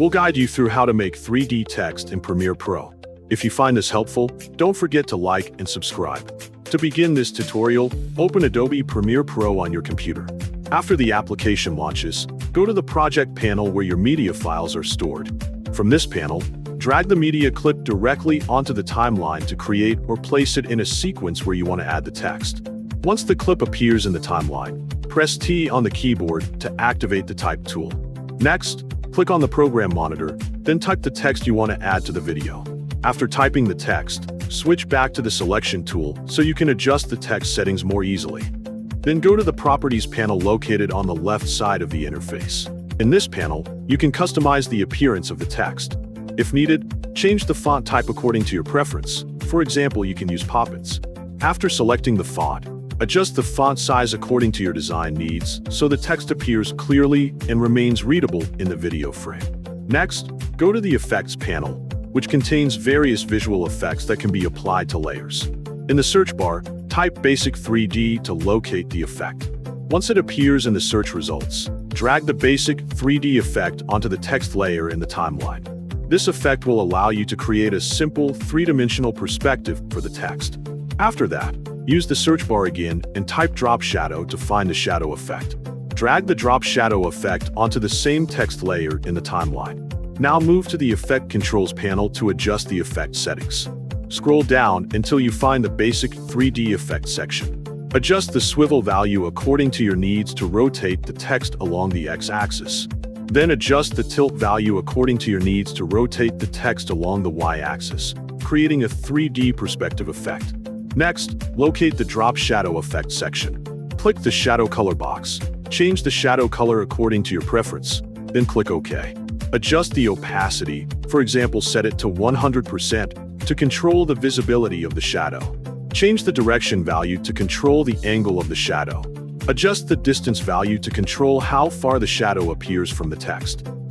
We'll guide you through how to make 3D text in Premiere Pro. If you find this helpful, don't forget to like and subscribe. To begin this tutorial, open Adobe Premiere Pro on your computer. After the application launches, go to the Project panel where your media files are stored. From this panel, drag the media clip directly onto the timeline to create or place it in a sequence where you want to add the text. Once the clip appears in the timeline, press T on the keyboard to activate the Type tool. Next, click on the program monitor, then type the text you want to add to the video. After typing the text, switch back to the Selection tool so you can adjust the text settings more easily. Then go to the Properties panel located on the left side of the interface. In this panel, you can customize the appearance of the text. If needed, change the font type according to your preference. For example, you can use Poppins. After selecting the font, adjust the font size according to your design needs so the text appears clearly and remains readable in the video frame. Next, go to the Effects panel, which contains various visual effects that can be applied to layers. In the search bar, type Basic 3D to locate the effect. Once it appears in the search results, drag the Basic 3D effect onto the text layer in the timeline. This effect will allow you to create a simple three-dimensional perspective for the text. After that, use the search bar again and type Drop Shadow to find the shadow effect. Drag the Drop Shadow effect onto the same text layer in the timeline. Now move to the Effect Controls panel to adjust the effect settings. Scroll down until you find the Basic 3D Effect section. Adjust the swivel value according to your needs to rotate the text along the x-axis. Then adjust the tilt value according to your needs to rotate the text along the y-axis, creating a 3D perspective effect. Next, locate the Drop Shadow Effect section. Click the Shadow Color box. Change the shadow color according to your preference, then click OK. Adjust the opacity, for example, set it to 100% to control the visibility of the shadow. Change the direction value to control the angle of the shadow. Adjust the distance value to control how far the shadow appears from the text.